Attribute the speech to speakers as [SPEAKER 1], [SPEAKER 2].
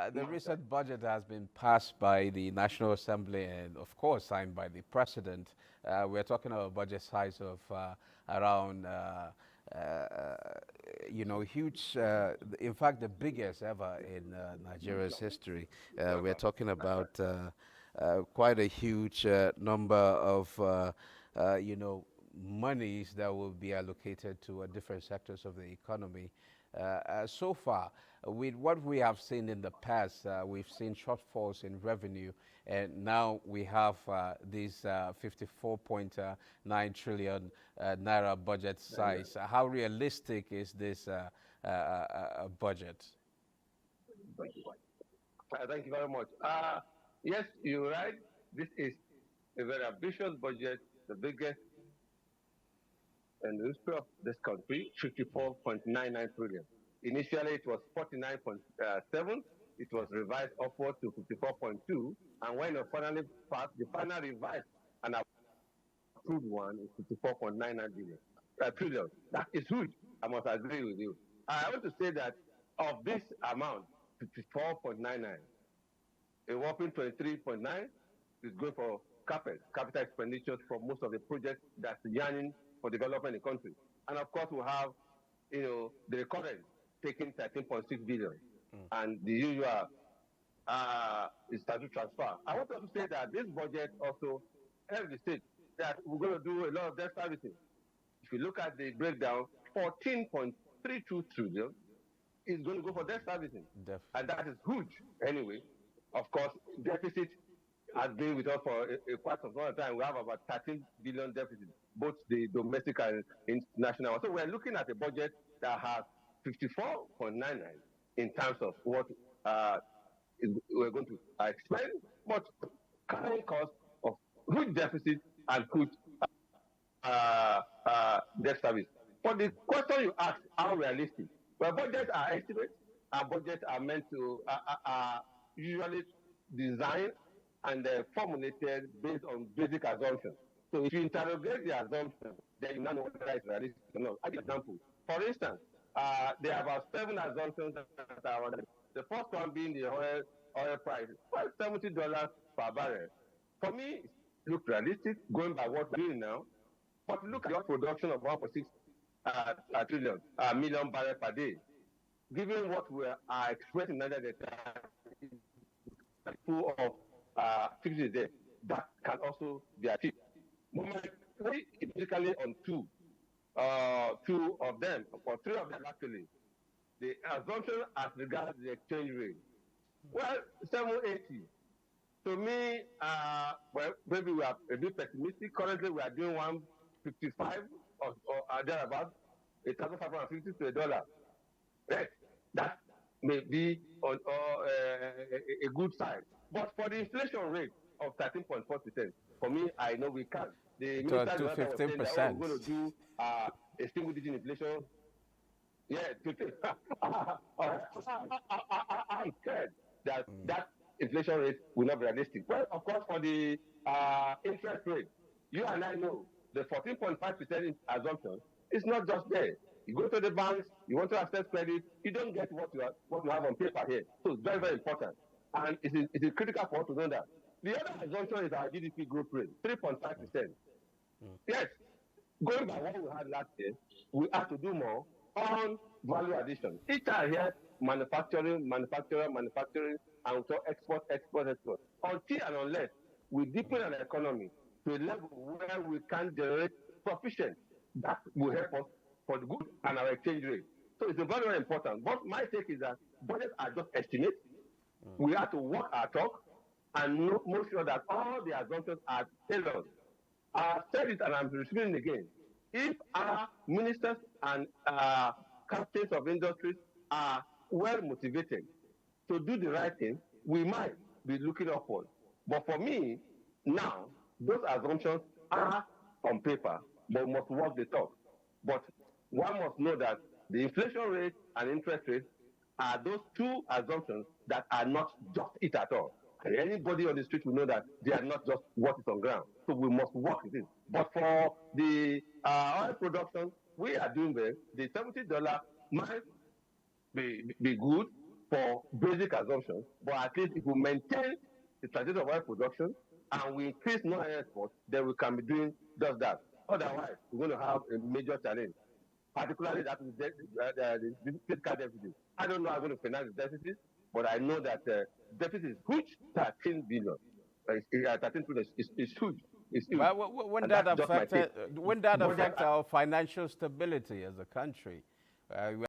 [SPEAKER 1] The recent budget has been passed by the National Assembly and, of course, signed by the President. We're talking about a budget size of around, huge, in fact, the biggest ever in Nigeria's history. We're talking about quite a huge number of, monies that will be allocated to different sectors of the economy. So far, with what we have seen in the past, we've seen shortfalls in revenue, and now we have this 54.9 trillion naira budget size. How realistic is this budget?
[SPEAKER 2] Thank you very much. Yes, you're right. This is a very ambitious budget, the biggest in the history of this country, 54.99 trillion. Initially, it was 49.7. It was revised upward to 54.2. And when it finally passed, the final revised and approved one is 54.99 trillion. That is huge. I must agree with you. I want to say that of this amount, 54.99, a whopping 23.9 is going for capital expenditures for most of the projects that's yearning for development in the country. And of course, we have, the recurrent taking 13.6 billion and the usual is statutory transfer. I want to say that this budget also helps the state that we're going to do a lot of debt servicing. If you look at the breakdown, 14.32 trillion is going to go for debt servicing. And that is huge anyway. Of course, deficit has been with us for a quite some time. We have about 13 billion deficit, both the domestic and international. So we're looking at a budget that has 54.99 in terms of what we're going to expend, but current cost of huge deficit and huge debt service. For the question you asked, how realistic? Well, budgets are estimates, and budgets are meant to usually designed and formulated based on basic assumptions. So if you interrogate the assumption, then you now know whether it's realistic or not. I'll give an example. For instance, there are about 7 assumptions that are on it. The first one being the oil price, $70 per barrel. For me, it looks realistic going by what we're doing now. But look at your production of 1.6 million barrels per day. Given what we are expecting under the full of 50 days, that can also be achieved. Basically on two of them, or 3 of them actually. The assumption as regards the exchange rate. Well, 780. To me, well, maybe we are a bit pessimistic. Currently, we are doing 155 or thereabouts, 1,550 to $1. Right? That may be on a good side. But for the inflation rate of 13.4%, for me, I know we can't. The minister
[SPEAKER 1] to 15%.
[SPEAKER 2] Was saying that we're going to do a single-digit inflation. Yeah, I'm scared that that inflation rate will not be realistic. Well, of course, for the interest rate, you and I know the 14.5% assumption is not just there. You go to the banks, you want to access credit, you don't get what you have on paper here. So it's very, very important. And it is critical for us to know that. The other assumption is our GDP growth rate, 3.5%. Yes, going by what we had last year, we have to do more on value addition. Each time here, manufacturing, and so export. Until and unless we deepen our economy to a level where we can generate sufficient, that will help us for the good and our exchange rate. So it's very, very important. But my take is that budgets are just estimates. We have to walk our talk and make sure that all the assumptions are tailored. I said it and I'm repeating it again. If our ministers and captains of industries are well motivated to do the right thing, we might be looking upward. But for me, now, those assumptions are on paper, but we must walk the talk. But one must know that the inflation rate and interest rate are those 2 assumptions that are not just it at all. And anybody on the street will know that they are not just what is on ground. So we must work with it. But for the oil production, we are doing well. The $70 might be good, for basic assumptions, but at least if we maintain the trajectory of oil production and we increase non-oil exports, then we can be doing just that. Otherwise, we're going to have a major challenge, particularly that is the fiscal deficit. I don't know how we're going to finance the deficit, but I know that deficit is huge, 13 billion. 13 billion is huge. It's huge.
[SPEAKER 1] Well, when that affect our financial stability as a country?